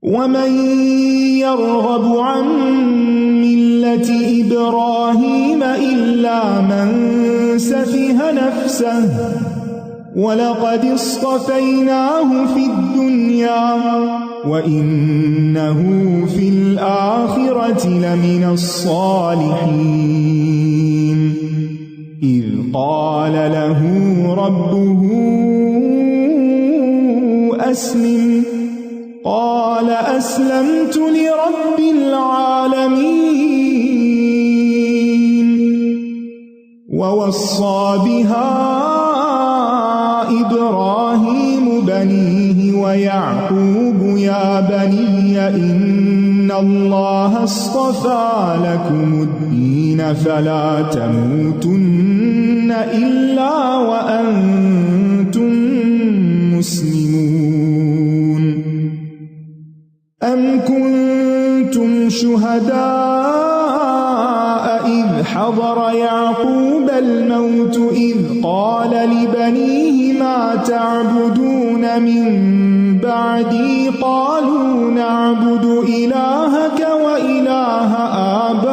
ومن يرغب عن ملة إبراهيم إلا من سفه نفسه ولقد اصطفيناه في الدنيا وإنه في الآخرة لمن الصالحين إذ قال له ربه أسلم قال أسلمت لرب العالمين ووصى بها إبراهيم بنيه ويعقوب يا بني إن الله اصطفى لكم الدين فلا تموتن إلا وأنتم مسلمون أم كنتم شهداء إذ حضر يعقوب الموت إذ قال لبنيه ما تعبدون من بعدي قالوا نعبد إلهك وإله آبائك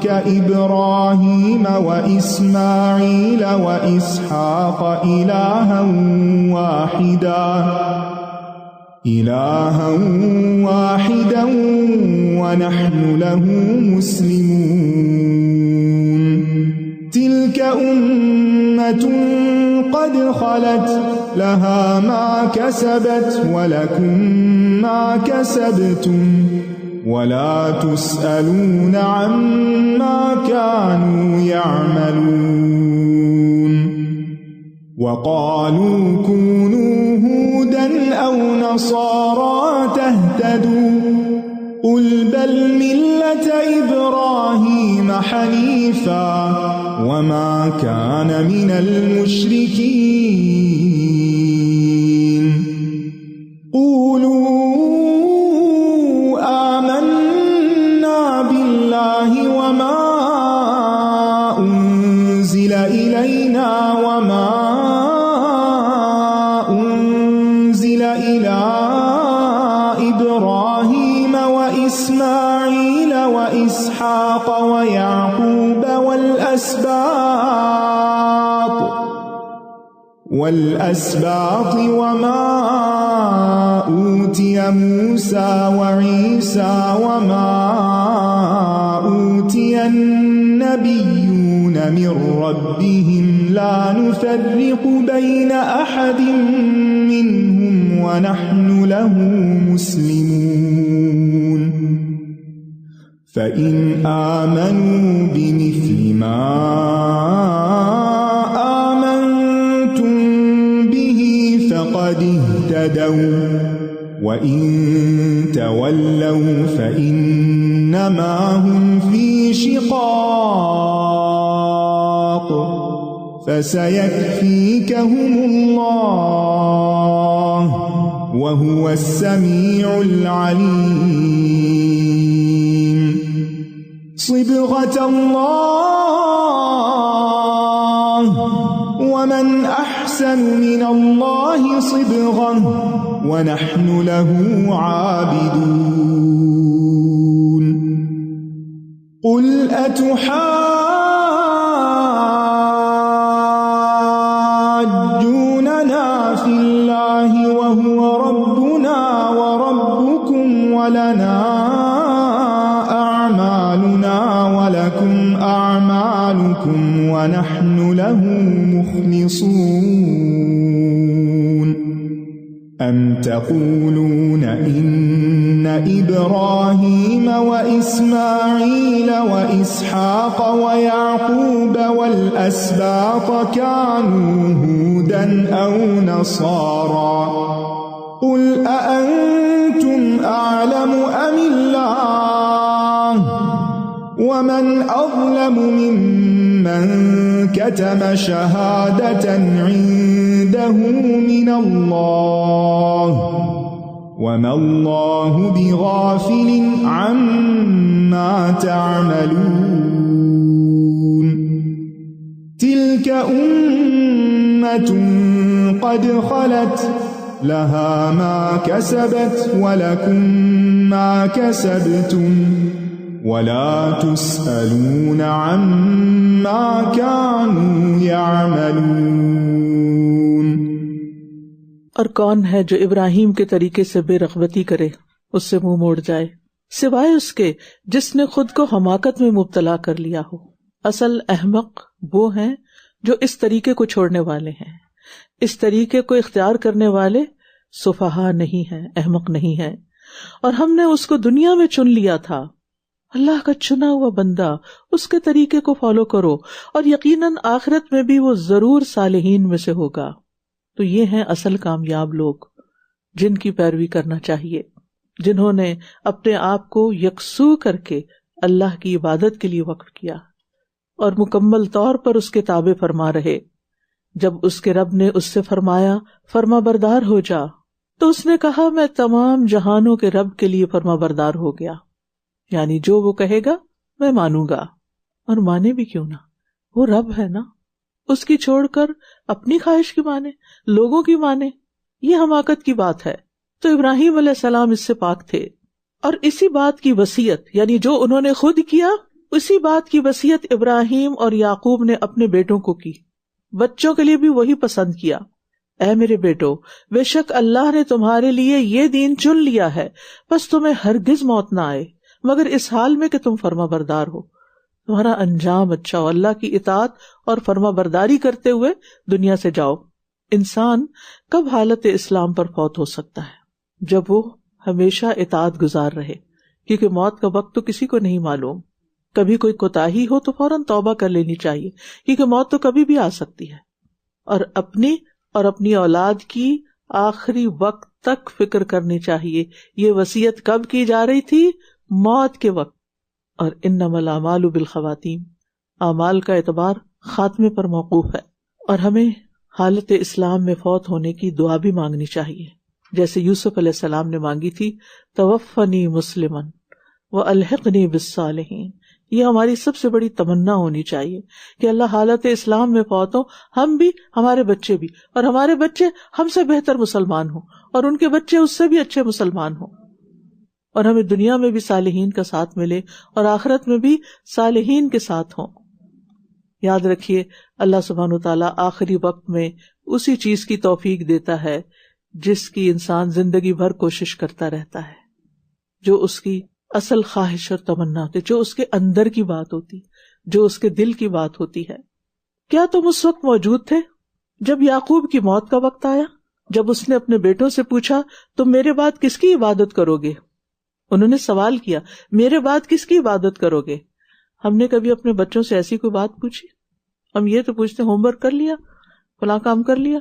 إبراهيم وإسماعيل وإسحاق إلها واحدا ونحن له مسلمون تلك أمة قد خلت لها ما كسبت ولكم ما كسبتم ولا تسألون عما كانوا يعملون وقالوا كونوا هودا أو نصارى تهتدوا قل بل ملة إبراهيم حنيفا وما كان من المشركين قولوا آمنا بالله وما أنزل إلينا وما أنزل إلى إبراهيم وإسماعيل وإسحاق ويعقوب والأسباط وما أوتي موسى وعيسى وما أوتي النبيون من ربهم لا نفرق بين أحد منهم ونحن له مسلمون فإن آمنوا بمثل ما آمنتم به فقد اهتدوا وإن تولوا فإنما هم في شقاق فسيكفيكهم الله وهو السميع العليم صبغة الله ومن أحسن من الله صبغة ونحن له عابدون قل أتحاجوننا في الله وهو ربنا وربكم ولنا أعمالنا ولكم أعمالكم ونحن له مخلصون أم تقولون إن إبراهيم وإسماعيل وإسحاق ويعقوب والأسباط كانوا هودا أو نصارى قل أأنتم أعلم أم الله ومن أظلم ممن كتم شهادة عنده من الله وما الله بغافل عما تعملون تلك أمة قد خلت لها ما كسبت ولكم ما كسبتم ولا تسألون عما كانوا يعملون۔ اور کون ہے جو ابراہیم کے طریقے سے بے رغبتی کرے، اس سے منہ موڑ جائے، سوائے اس کے جس نے خود کو حماقت میں مبتلا کر لیا ہو۔ اصل احمق وہ ہیں جو اس طریقے کو چھوڑنے والے ہیں، اس طریقے کو اختیار کرنے والے سفہا نہیں ہیں، احمق نہیں ہیں۔ اور ہم نے اس کو دنیا میں چن لیا تھا، اللہ کا چنا ہوا بندہ، اس کے طریقے کو فالو کرو، اور یقیناً آخرت میں بھی وہ ضرور صالحین میں سے ہوگا۔ تو یہ ہیں اصل کامیاب لوگ جن کی پیروی کرنا چاہیے، جنہوں نے اپنے آپ کو یکسو کر کے اللہ کی عبادت کے لیے وقف کیا اور مکمل طور پر اس کے تابع فرما رہے۔ جب اس کے رب نے اس سے فرمایا فرما بردار ہو جا، تو اس نے کہا میں تمام جہانوں کے رب کے لیے فرما بردار ہو گیا، یعنی جو وہ کہے گا میں مانوں گا، اور مانے بھی کیوں نہ، وہ رب ہے نا، اس کی چھوڑ کر اپنی خواہش کی مانے، لوگوں کی مانے، یہ حماقت کی بات ہے۔ تو ابراہیم علیہ السلام اس سے پاک تھے، اور اسی بات کی وصیت، یعنی جو انہوں نے خود کیا، اسی بات کی وصیت ابراہیم اور یعقوب نے اپنے بیٹوں کو کی، بچوں کے لیے بھی وہی پسند کیا۔ اے میرے بیٹو، بے شک اللہ نے تمہارے لیے یہ دین چن لیا ہے، بس تمہیں ہرگز موت نہ آئے مگر اس حال میں کہ تم فرما بردار ہو، تمہارا انجام اچھا ہو، اللہ کی اطاعت اور فرما برداری کرتے ہوئے دنیا سے جاؤ۔ انسان کب حالت اسلام پر فوت ہو سکتا ہے؟ جب وہ ہمیشہ اطاعت گزار رہے، کیونکہ موت کا وقت تو کسی کو نہیں معلوم۔ کبھی کوئی کوتاہی ہو تو فوراً توبہ کر لینی چاہیے، کیونکہ موت تو کبھی بھی آ سکتی ہے، اور اپنی اولاد کی آخری وقت تک فکر کرنی چاہیے۔ یہ وصیت کب کی جا رہی تھی؟ موت کے وقت۔ اور انما الاعمال بالخواتیم، اعمال کا اعتبار خاتمے پر موقوف ہے، اور ہمیں حالت اسلام میں فوت ہونے کی دعا بھی مانگنی چاہیے، جیسے یوسف علیہ السلام نے مانگی تھی توفنی مسلمن والحقنی بالصالحین۔ یہ ہماری سب سے بڑی تمنا ہونی چاہیے کہ اللہ حالت اسلام میں فوت ہو، ہم بھی، ہمارے بچے بھی، اور ہمارے بچے ہم سے بہتر مسلمان ہوں، اور ان کے بچے اس سے بھی اچھے مسلمان ہوں، اور ہمیں دنیا میں بھی صالحین کا ساتھ ملے اور آخرت میں بھی صالحین کے ساتھ ہوں۔ یاد رکھیے اللہ سبحانہ وتعالیٰ آخری وقت میں اسی چیز کی توفیق دیتا ہے جس کی انسان زندگی بھر کوشش کرتا رہتا ہے، جو اس کی اصل خواہش اور تمنا ہوتی، جو اس کے اندر کی بات ہوتی، جو اس کے دل کی بات ہوتی ہے۔ کیا تم اس وقت موجود تھے جب یعقوب کی موت کا وقت آیا، جب اس نے اپنے بیٹوں سے پوچھا تم میرے بعد کس کی عبادت کرو گے؟ انہوں نے سوال کیا میرے بعد کس کی عبادت کرو گے؟ ہم نے کبھی اپنے بچوں سے ایسی کوئی بات پوچھی؟ ہم یہ تو پوچھتے ہوم ورک کر لیا، فلاں کام کر لیا،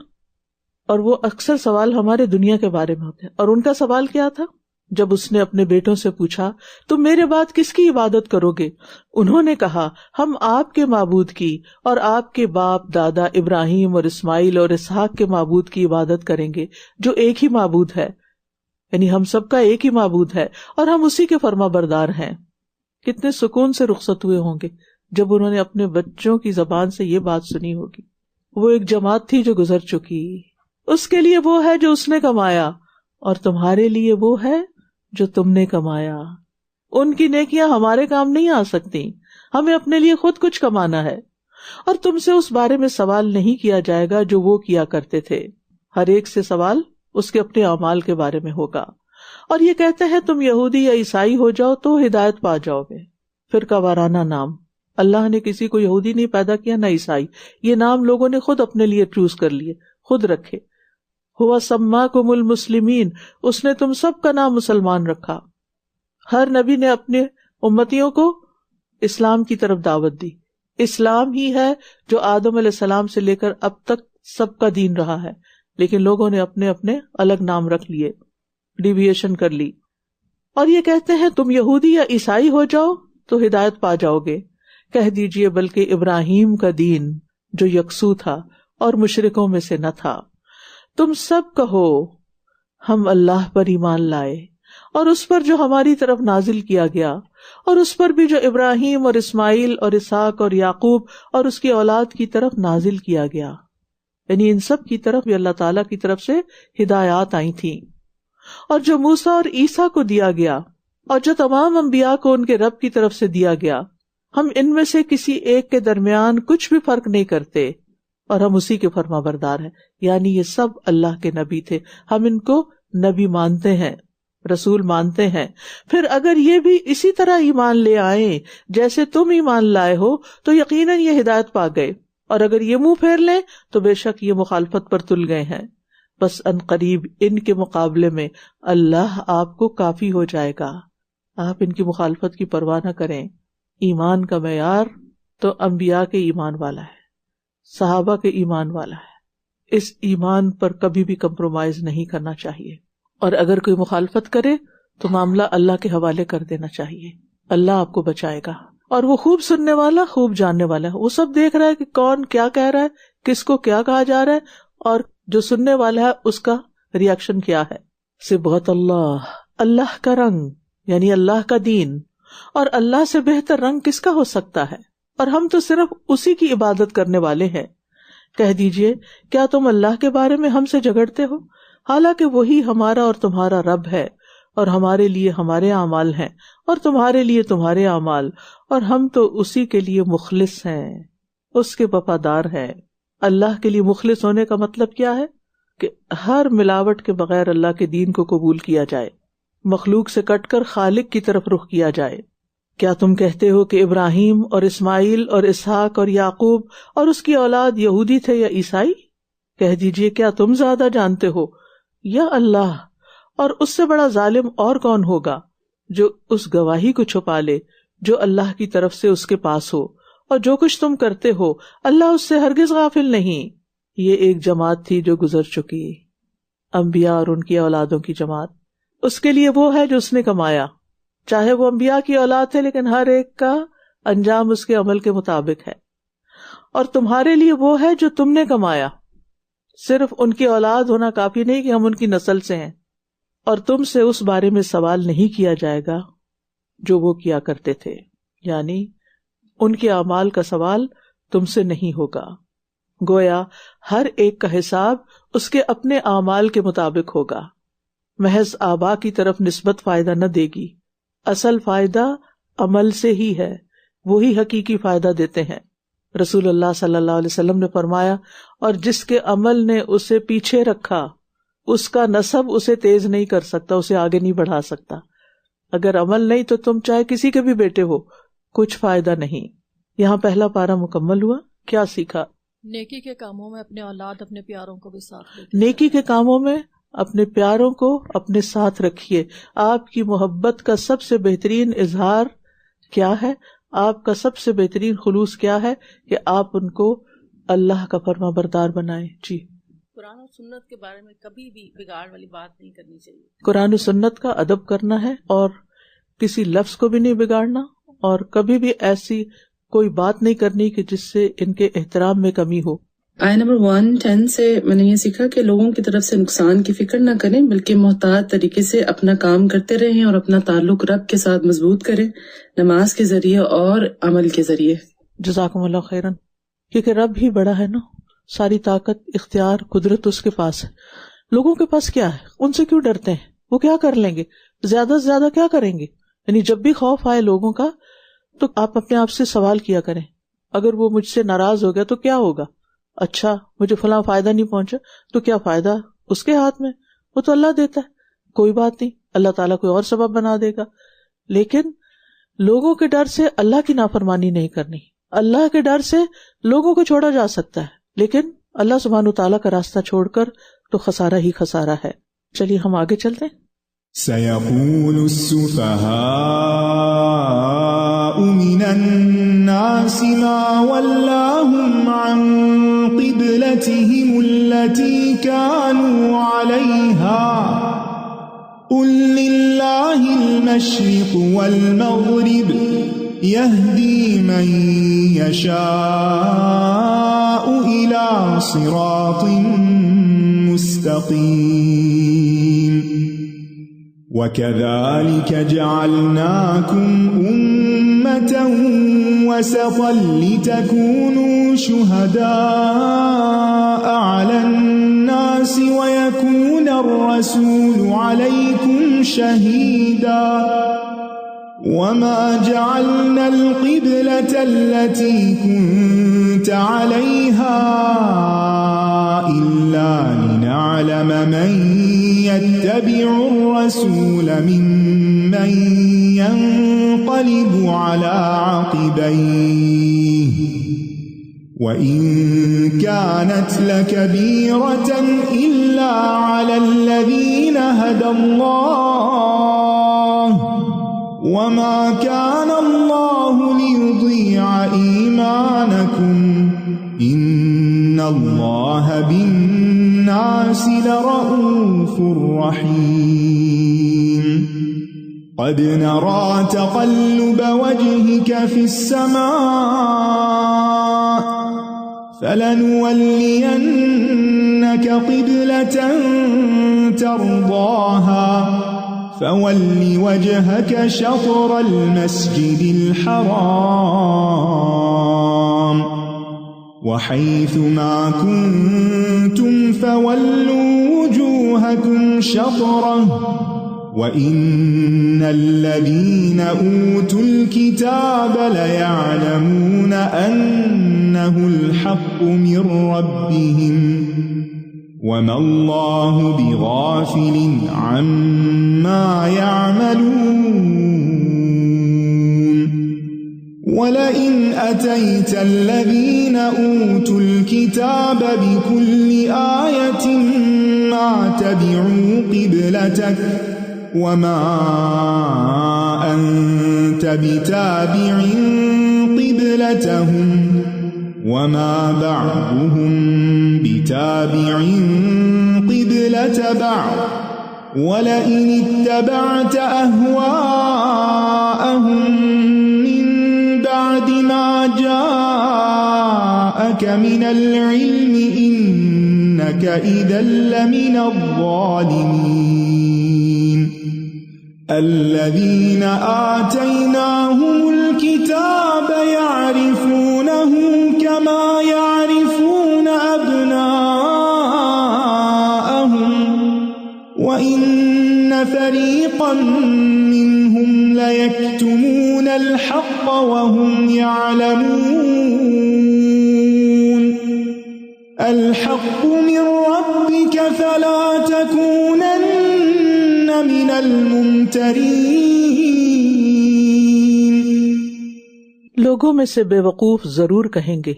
اور وہ اکثر سوال ہمارے دنیا کے بارے میں ہوتے ہیں۔ اور ان کا سوال کیا تھا جب اس نے اپنے بیٹوں سے پوچھا تم میرے بعد کس کی عبادت کرو گے؟ انہوں نے کہا ہم آپ کے معبود کی اور آپ کے باپ دادا ابراہیم اور اسماعیل اور اسحاق کے معبود کی عبادت کریں گے جو ایک ہی معبود ہے، یعنی ہم سب کا ایک ہی معبود ہے اور ہم اسی کے فرما بردار ہیں۔ کتنے سکون سے رخصت ہوئے ہوں گے جب انہوں نے اپنے بچوں کی زبان سے یہ بات سنی ہوگی۔ وہ ایک جماعت تھی جو گزر چکی، اس کے لیے وہ ہے جو اس نے کمایا، اور تمہارے لیے وہ ہے جو تم نے کمایا۔ ان کی نیکیاں ہمارے کام نہیں آ سکتی، ہمیں اپنے لیے خود کچھ کمانا ہے، اور تم سے اس بارے میں سوال نہیں کیا جائے گا جو وہ کیا کرتے تھے۔ ہر ایک سے سوال اس کے اپنے اعمال کے بارے میں ہوگا۔ اور یہ کہتے ہیں تم یہودی یا عیسائی ہو جاؤ تو ہدایت پا جاؤ گے۔ فرقہ وارانہ نام، اللہ نے کسی کو یہودی نہیں پیدا کیا نہ عیسائی، یہ نام لوگوں نے خود اپنے لیے چوز کر لیے، خود رکھے۔ ہوا سماکم المسلمین، اس نے تم سب کا نام مسلمان رکھا۔ ہر نبی نے اپنے امتیوں کو اسلام کی طرف دعوت دی۔ اسلام ہی ہے جو آدم علیہ السلام سے لے کر اب تک سب کا دین رہا ہے، لیکن لوگوں نے اپنے اپنے الگ نام رکھ لیے، ڈیویشن کر لی، اور یہ کہتے ہیں تم یہودی یا عیسائی ہو جاؤ تو ہدایت پا جاؤ گے۔ کہہ دیجئے بلکہ ابراہیم کا دین جو یکسو تھا اور مشرکوں میں سے نہ تھا۔ تم سب کہو ہم اللہ پر ایمان لائے اور اس پر جو ہماری طرف نازل کیا گیا، اور اس پر بھی جو ابراہیم اور اسماعیل اور اسحاق اور یعقوب اور اس کی اولاد کی طرف نازل کیا گیا۔ یعنی ان سب کی طرف بھی اللہ تعالیٰ کی طرف سے ہدایات آئی تھیں. اور جو موسیٰ اور عیسیٰ کو دیا گیا اور جو تمام انبیاء کو ان کے رب کی طرف سے دیا گیا، ہم ان میں سے کسی ایک کے درمیان کچھ بھی فرق نہیں کرتے اور ہم اسی کے فرما بردار ہیں. یعنی یہ سب اللہ کے نبی تھے، ہم ان کو نبی مانتے ہیں، رسول مانتے ہیں. پھر اگر یہ بھی اسی طرح ایمان لے آئیں جیسے تم ایمان لائے ہو تو یقیناً یہ ہدایت پا گئے، اور اگر یہ منہ پھیر لیں تو بے شک یہ مخالفت پر تل گئے ہیں. بس ان قریب ان کے مقابلے میں اللہ آپ کو کافی ہو جائے گا. آپ ان کی مخالفت کی پرواہ نہ کریں. ایمان کا معیار تو انبیاء کے ایمان والا ہے، صحابہ کے ایمان والا ہے. اس ایمان پر کبھی بھی کمپرومائز نہیں کرنا چاہیے، اور اگر کوئی مخالفت کرے تو معاملہ اللہ کے حوالے کر دینا چاہیے. اللہ آپ کو بچائے گا، اور وہ خوب سننے والا، خوب جاننے والا ہے. وہ سب دیکھ رہا ہے کہ کون کیا کہہ رہا ہے، کس کو کیا کہا جا رہا ہے، اور جو سننے والا ہے اس کا ری ایکشن کیا ہے. صبغت اللہ، اللہ کا رنگ یعنی اللہ کا دین، اور اللہ سے بہتر رنگ کس کا ہو سکتا ہے، اور ہم تو صرف اسی کی عبادت کرنے والے ہیں. کہہ دیجئے کیا تم اللہ کے بارے میں ہم سے جھگڑتے ہو، حالانکہ وہی ہمارا اور تمہارا رب ہے، اور ہمارے لیے ہمارے اعمال ہیں اور تمہارے لیے تمہارے اعمال، اور ہم تو اسی کے لیے مخلص ہیں، اس کے وفادار ہیں. اللہ کے لیے مخلص ہونے کا مطلب کیا ہے؟ کہ ہر ملاوٹ کے بغیر اللہ کے دین کو قبول کیا جائے، مخلوق سے کٹ کر خالق کی طرف رخ کیا جائے. کیا تم کہتے ہو کہ ابراہیم اور اسماعیل اور اسحاق اور یعقوب اور اس کی اولاد یہودی تھے یا عیسائی؟ کہہ دیجئے کیا تم زیادہ جانتے ہو یا اللہ؟ اور اس سے بڑا ظالم اور کون ہوگا جو اس گواہی کو چھپا لے جو اللہ کی طرف سے اس کے پاس ہو، اور جو کچھ تم کرتے ہو اللہ اس سے ہرگز غافل نہیں. یہ ایک جماعت تھی جو گزر چکی، انبیاء اور ان کی اولادوں کی جماعت. اس کے لیے وہ ہے جو اس نے کمایا، چاہے وہ انبیاء کی اولاد تھے، لیکن ہر ایک کا انجام اس کے عمل کے مطابق ہے. اور تمہارے لیے وہ ہے جو تم نے کمایا. صرف ان کی اولاد ہونا کافی نہیں کہ ہم ان کی نسل سے ہیں، اور تم سے اس بارے میں سوال نہیں کیا جائے گا جو وہ کیا کرتے تھے. یعنی ان کے اعمال کا سوال تم سے نہیں ہوگا. گویا ہر ایک کا حساب اس کے اپنے اعمال کے مطابق ہوگا. محض آبا کی طرف نسبت فائدہ نہ دے گی، اصل فائدہ عمل سے ہی ہے، وہی حقیقی فائدہ دیتے ہیں. رسول اللہ صلی اللہ علیہ وسلم نے فرمایا، اور جس کے عمل نے اسے پیچھے رکھا اس کا نسب اسے تیز نہیں کر سکتا، اسے آگے نہیں بڑھا سکتا. اگر عمل نہیں تو تم چاہے کسی کے بھی بیٹے ہو، کچھ فائدہ نہیں. یہاں پہلا پارہ مکمل ہوا. کیا سیکھا؟ نیکی کے کاموں میں اپنے اولاد اپنے پیاروں کو بھی ساتھ لے. نیکی کے کاموں میں اپنے پیاروں کو اپنے ساتھ رکھیے. آپ کی محبت کا سب سے بہترین اظہار کیا ہے؟ آپ کا سب سے بہترین خلوص کیا ہے؟ کہ آپ ان کو اللہ کا فرما بردار بنائیں. جی، قرآن و سنت کے بارے میں کبھی بھی بگاڑ والی بات نہیں کرنی چاہیے. قرآن و سنت کا ادب کرنا ہے، اور کسی لفظ کو بھی نہیں بگاڑنا، اور کبھی بھی ایسی کوئی بات نہیں کرنی کہ جس سے ان کے احترام میں کمی ہو. آیت نمبر 110 سے میں نے یہ سیکھا کہ لوگوں کی طرف سے نقصان کی فکر نہ کریں، بلکہ محتاط طریقے سے اپنا کام کرتے رہیں اور اپنا تعلق رب کے ساتھ مضبوط کریں، نماز کے ذریعے اور عمل کے ذریعے. جزاکم اللہ خیرن. کیونکہ رب ہی بڑا ہے نا، ساری طاقت، اختیار، قدرت اس کے پاس ہے. لوگوں کے پاس کیا ہے؟ ان سے کیوں ڈرتے ہیں؟ وہ کیا کر لیں گے؟ زیادہ سے زیادہ کیا کریں گے؟ یعنی جب بھی خوف آئے لوگوں کا تو آپ اپنے آپ سے سوال کیا کریں، اگر وہ مجھ سے ناراض ہو گیا تو کیا ہوگا؟ اچھا مجھے فلاں فائدہ نہیں پہنچا تو کیا فائدہ؟ اس کے ہاتھ میں، وہ تو اللہ دیتا ہے، کوئی بات نہیں، اللہ تعالیٰ کوئی اور سبب بنا دے گا. لیکن لوگوں کے ڈر سے اللہ کی نافرمانی نہیں کرنی. اللہ کے ڈر سے لوگوں کو چھوڑا جا سکتا ہے، لیکن اللہ سبحانہ وتعالیٰ کا راستہ چھوڑ کر تو خسارہ ہی خسارہ ہے. چلیے ہم آگے چلتے ہیں. سيقول السفهاء من الناس ما ولاهم عن قبلتهم التي كانوا عليها قل لله المشرق والمغرب يهدي من يشاء إلى صراط مستقيم وَكَذَلِكَ جَعَلْنَاكُمْ أُمَّةً وَسَطًا لِتَكُونُوا شهداء على الناس ويكون الرسول عليكم شهيدا وما جعلنا القبلة التي كنت عليها إلا لنعلم من يتبع الرسول ممن ينقلب على عقبيه وإن كانت لكبيرة إلا على الذين هدى الله وما كان الله ليضيع إيمانكم إن الله بالناس لرؤوف رحيم قد نرى تقلب وجهك في السماء فلنولينك قبلة ترضاها فول وجهك شطر المسجد الحرام وحيث ما كنتم فولوا وجوهكم شطره وإن الذين أوتوا الكتاب ليعلمون أنه الحق من ربهم وما الله بغافل عما يعملون ولئن أتيت الذين أوتوا الكتاب بكل آية ما تبعوا قبلتك وما أنت بتابع قبلتهم وما بعضهم بتابع قبلة بعض ولئن اتبعت أهواءهم من بعد ما جاءك من العلم إنك إذا لمن الظالمين الذين آتيناهم الكتاب يعرفونه كما يعرفون أبناءهم وإن فريقا منهم ليكتمون الحق وهم يعلمون الحق من ربك فلا تكونن من الممترين لوگوں میں سے بے وقوف ضرور کہیں گے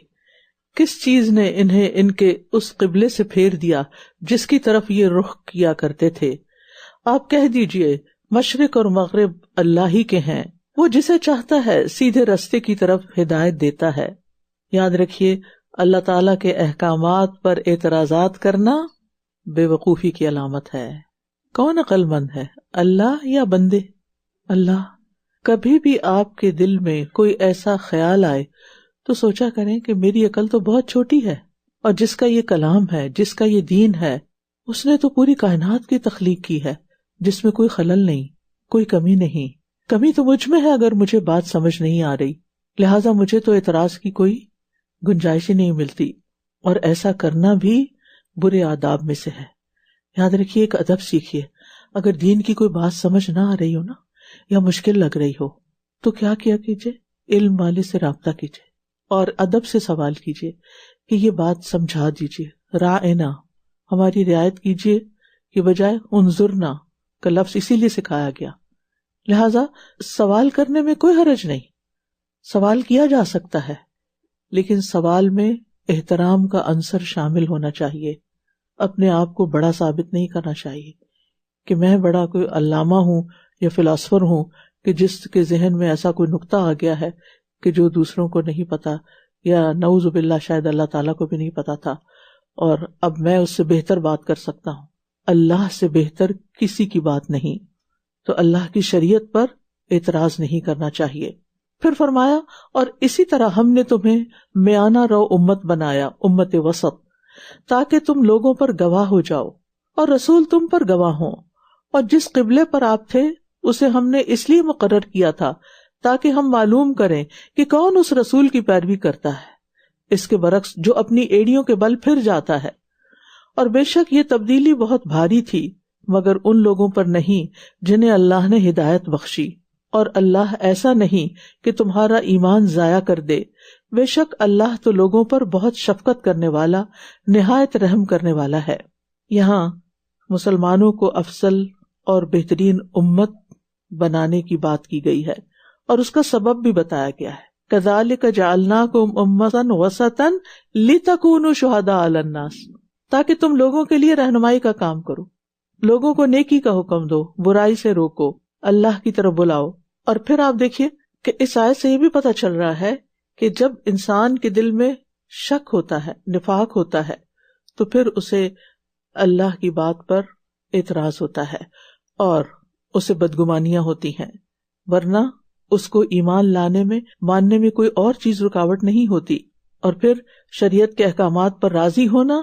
کس چیز نے انہیں ان کے اس قبلے سے پھیر دیا جس کی طرف یہ رخ کیا کرتے تھے. آپ کہہ دیجئے مشرق اور مغرب اللہ ہی کے ہیں، وہ جسے چاہتا ہے سیدھے راستے کی طرف ہدایت دیتا ہے. یاد رکھیے اللہ تعالیٰ کے احکامات پر اعتراضات کرنا بے وقوفی کی علامت ہے. کون عقل مند ہے، اللہ یا بندے؟ اللہ. کبھی بھی آپ کے دل میں کوئی ایسا خیال آئے تو سوچا کریں کہ میری عقل تو بہت چھوٹی ہے، اور جس کا یہ کلام ہے، جس کا یہ دین ہے، اس نے تو پوری کائنات کی تخلیق کی ہے جس میں کوئی خلل نہیں، کوئی کمی نہیں. کمی تو مجھ میں ہے اگر مجھے بات سمجھ نہیں آ رہی، لہٰذا مجھے تو اعتراض کی کوئی گنجائش ہی نہیں ملتی. اور ایسا کرنا بھی برے آداب میں سے ہے. یاد رکھیے ایک ادب سیکھیے. اگر دین کی کوئی بات سمجھ نہ آ رہی ہو نا، یا مشکل لگ رہی ہو، تو کیا کیجیے، علم والے سے رابطہ کیجیے اور ادب سے سوال کیجیے کہ یہ بات سمجھا دیجیے. رائنا، ہماری رعایت کیجیے کہ بجائے انظرنا کا لفظ اسی لیے سکھایا گیا. لہذا سوال کرنے میں کوئی حرج نہیں، سوال کیا جا سکتا ہے، لیکن سوال میں احترام کا عنصر شامل ہونا چاہیے. اپنے آپ کو بڑا ثابت نہیں کرنا چاہیے کہ میں بڑا کوئی علامہ ہوں یا فلاسفر ہوں کہ جس کے ذہن میں ایسا کوئی نقطہ آ گیا ہے کہ جو دوسروں کو نہیں پتا، یا نعوذ باللہ شاید اللہ تعالیٰ کو بھی نہیں پتا تھا، اور اب میں اس سے بہتر بات کر سکتا ہوں. اللہ سے بہتر کسی کی بات نہیں. تو اللہ کی شریعت پر اعتراض نہیں کرنا چاہیے. پھر فرمایا اور اسی طرح ہم نے تمہیں میانہ رو امت بنایا، امت وسط، تاکہ تم لوگوں پر گواہ ہو جاؤ اور رسول تم پر گواہ ہوں. اور جس قبلے پر آپ تھے اسے ہم نے اس لیے مقرر کیا تھا تاکہ ہم معلوم کریں کہ کون اس رسول کی پیروی کرتا ہے اس کے برعکس جو اپنی ایڑیوں کے بل پھر جاتا ہے. اور بے شک یہ تبدیلی بہت بھاری تھی مگر ان لوگوں پر نہیں جنہیں اللہ نے ہدایت بخشی، اور اللہ ایسا نہیں کہ تمہارا ایمان ضائع کر دے. بے شک اللہ تو لوگوں پر بہت شفقت کرنے والا، نہایت رحم کرنے والا ہے. یہاں مسلمانوں کو افضل اور بہترین امت بنانے کی بات کی گئی ہے اور اس کا سبب بھی بتایا گیا ہے. کذالک جعلناکم امۃ وسطا لتکونوا شہداء علی الناس، تاکہ تم لوگوں کے لیے رہنمائی کا کام کرو، لوگوں کو نیکی کا حکم دو، برائی سے روکو، اللہ کی طرف بلاؤ. اور پھر آپ دیکھیے کہ اس آیت سے یہ بھی پتہ چل رہا ہے کہ جب انسان کے دل میں شک ہوتا ہے، نفاق ہوتا ہے، تو پھر اسے اللہ کی بات پر اعتراض ہوتا ہے اور اسے بدگمانیاں ہوتی ہیں، ورنہ اس کو ایمان لانے میں، ماننے میں کوئی اور چیز رکاوٹ نہیں ہوتی. اور پھر شریعت کے احکامات پر راضی ہونا،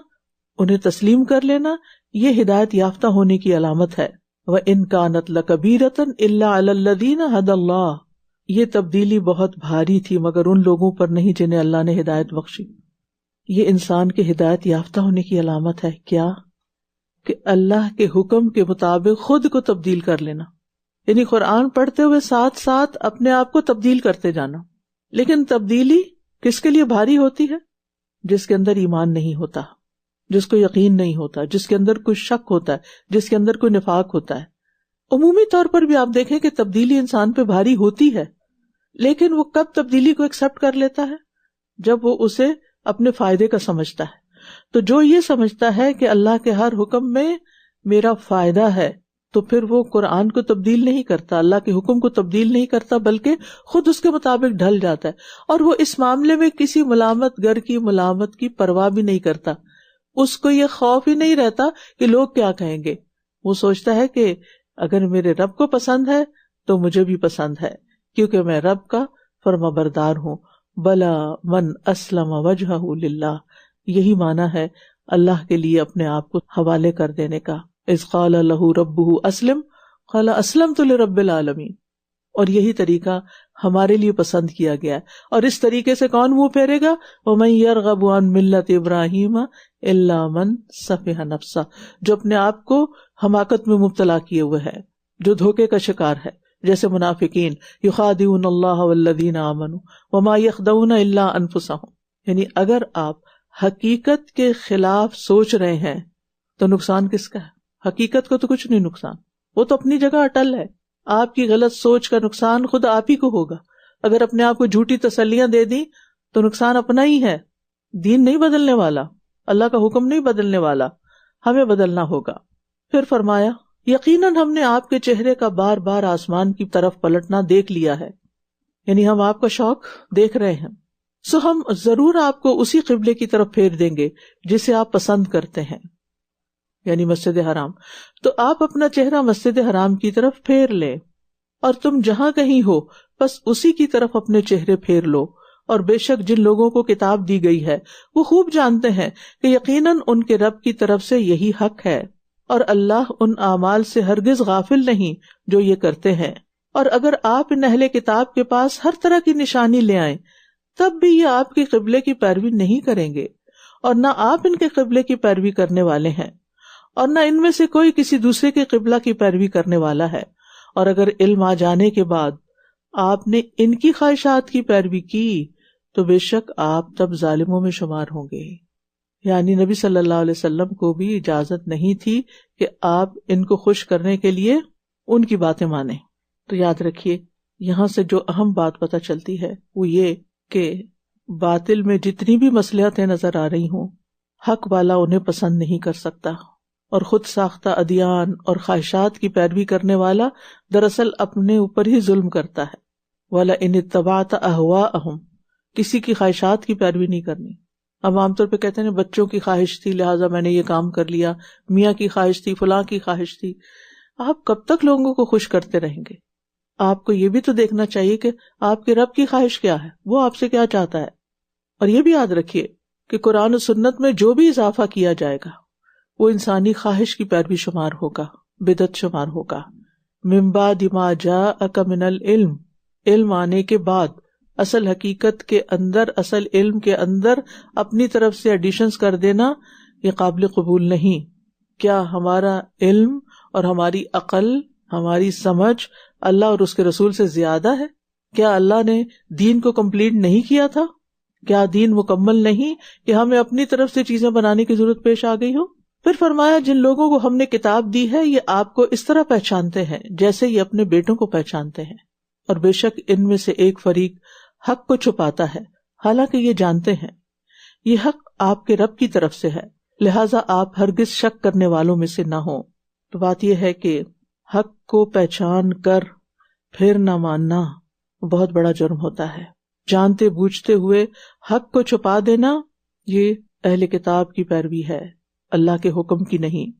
انہیں تسلیم کر لینا، یہ ہدایت یافتہ ہونے کی علامت ہے. وَإِن كَانَتْ لَكَبِيرَةً إِلَّا عَلَى الَّذِينَ هَدَى اللَّهُ، یہ تبدیلی بہت بھاری تھی مگر ان لوگوں پر نہیں جنہیں اللہ نے ہدایت بخشی. یہ انسان کے ہدایت یافتہ ہونے کی علامت ہے. کیا؟ کہ اللہ کے حکم کے مطابق خود کو تبدیل کر لینا، یعنی قرآن پڑھتے ہوئے ساتھ ساتھ اپنے آپ کو تبدیل کرتے جانا. لیکن تبدیلی کس کے لیے بھاری ہوتی ہے؟ جس کے اندر ایمان نہیں ہوتا، جس کو یقین نہیں ہوتا، جس کے اندر کوئی شک ہوتا ہے، جس کے اندر کوئی نفاق ہوتا ہے. عمومی طور پر بھی آپ دیکھیں کہ تبدیلی انسان پہ بھاری ہوتی ہے، لیکن وہ کب تبدیلی کو ایکسپٹ کر لیتا ہے؟ جب وہ اسے اپنے فائدے کا سمجھتا ہے. تو جو یہ سمجھتا ہے کہ اللہ کے ہر حکم میں میرا فائدہ ہے، تو پھر وہ قرآن کو تبدیل نہیں کرتا، اللہ کے حکم کو تبدیل نہیں کرتا، بلکہ خود اس کے مطابق ڈھل جاتا ہے. اور وہ اس معاملے میں کسی ملامت گر کی ملامت کی پرواہ بھی نہیں کرتا. اس کو یہ خوف ہی نہیں رہتا کہ لوگ کیا کہیں گے. وہ سوچتا ہے کہ اگر میرے رب کو پسند ہے تو مجھے بھی پسند ہے، کیونکہ میں رب کا فرما بردار ہوں. بلا من اسلم وجہہ للہ، یہی معنی ہے اللہ کے لیے اپنے آپ کو حوالے کر دینے کا. اذ قال لہ ربہ اسلم قال اسلمت لرب العالمین. اور یہی طریقہ ہمارے لیے پسند کیا گیا ہے. اور اس طریقے سے کون منہ پھیرے گا؟ وَمَن يَرْغَبُ عَن مِلَّةِ إِبْرَاهِيمَ إِلَّا مَن سَفِهَ نَفْسَهُ، جو اپنے آپ کو حماقت میں مبتلا کیے ہوئے ہے، جو دھوکے کا شکار ہے، جیسے منافقین. يُخَادِعُونَ اللَّهَ وَالَّذِينَ آمَنُوا وَمَا يَخْدَعُونَ إِلَّا أَنفُسَهُم. یعنی اگر آپ حقیقت کے خلاف سوچ رہے ہیں تو نقصان کس کا ہے؟ حقیقت کو تو کچھ نہیں نقصان، وہ تو اپنی جگہ اٹل ہے. آپ کی غلط سوچ کا نقصان خود آپ ہی کو ہوگا. اگر اپنے آپ کو جھوٹی تسلیاں دے دی تو نقصان اپنا ہی ہے. دین نہیں بدلنے والا، اللہ کا حکم نہیں بدلنے والا، ہمیں بدلنا ہوگا. پھر فرمایا یقیناً ہم نے آپ کے چہرے کا بار بار آسمان کی طرف پلٹنا دیکھ لیا ہے، یعنی ہم آپ کا شوق دیکھ رہے ہیں. سو ہم ضرور آپ کو اسی قبلے کی طرف پھیر دیں گے جسے آپ پسند کرتے ہیں، یعنی مسجد حرام. تو آپ اپنا چہرہ مسجد حرام کی طرف پھیر لیں، اور تم جہاں کہیں ہو بس اسی کی طرف اپنے چہرے پھیر لو. اور بے شک جن لوگوں کو کتاب دی گئی ہے وہ خوب جانتے ہیں کہ یقیناً ان کے رب کی طرف سے یہی حق ہے، اور اللہ ان اعمال سے ہرگز غافل نہیں جو یہ کرتے ہیں. اور اگر آپ ان اہل کتاب کے پاس ہر طرح کی نشانی لے آئیں تب بھی یہ آپ کے قبلے کی پیروی نہیں کریں گے، اور نہ آپ ان کے قبلے کی پیروی کرنے والے ہیں، اور نہ ان میں سے کوئی کسی دوسرے کے قبلہ کی پیروی کرنے والا ہے. اور اگر علم آ جانے کے بعد آپ نے ان کی خواہشات کی پیروی کی تو بے شک آپ تب ظالموں میں شمار ہوں گے. یعنی نبی صلی اللہ علیہ وسلم کو بھی اجازت نہیں تھی کہ آپ ان کو خوش کرنے کے لیے ان کی باتیں مانیں. تو یاد رکھیے یہاں سے جو اہم بات پتہ چلتی ہے وہ یہ کہ باطل میں جتنی بھی مصلحتیں نظر آ رہی ہوں، حق والا انہیں پسند نہیں کر سکتا، اور خود ساختہ ادیان اور خواہشات کی پیروی کرنے والا دراصل اپنے اوپر ہی ظلم کرتا ہے. وَلَئِنِ اتَّبَعْتَ أَهْوَاءَهُمْ، کسی کی خواہشات کی پیروی نہیں کرنی. ہم عام طور پہ کہتے ہیں بچوں کی خواہش تھی لہٰذا میں نے یہ کام کر لیا، میاں کی خواہش تھی، فلاں کی خواہش تھی. آپ کب تک لوگوں کو خوش کرتے رہیں گے؟ آپ کو یہ بھی تو دیکھنا چاہیے کہ آپ کے رب کی خواہش کیا ہے، وہ آپ سے کیا چاہتا ہے. اور یہ بھی یاد رکھیے کہ قرآن و سنت میں جو بھی اضافہ کیا جائے گا وہ انسانی خواہش کی پیروی شمار ہوگا، بدعت شمار ہوگا. من بعد ما جاءک من العلم، علم آنے کے بعد اصل حقیقت کے اندر، اصل علم کے اندر اپنی طرف سے ایڈیشنز کر دینا یہ قابل قبول نہیں۔ کیا ہمارا علم اور ہماری عقل، ہماری سمجھ اللہ اور اس کے رسول سے زیادہ ہے؟ کیا اللہ نے دین کو کمپلیٹ نہیں کیا تھا؟ کیا دین مکمل نہیں کہ ہمیں اپنی طرف سے چیزیں بنانے کی ضرورت پیش آ گئی ہو؟ پھر فرمایا جن لوگوں کو ہم نے کتاب دی ہے یہ آپ کو اس طرح پہچانتے ہیں جیسے یہ اپنے بیٹوں کو پہچانتے ہیں، اور بے شک ان میں سے ایک فریق حق کو چھپاتا ہے حالانکہ یہ جانتے ہیں یہ حق آپ کے رب کی طرف سے ہے، لہٰذا آپ ہرگز شک کرنے والوں میں سے نہ ہوں۔ تو بات یہ ہے کہ حق کو پہچان کر پھر نہ ماننا بہت بڑا جرم ہوتا ہے۔ جانتے بوجھتے ہوئے حق کو چھپا دینا یہ اہل کتاب کی پیروی ہے، اللہ کے حکم کی نہیں۔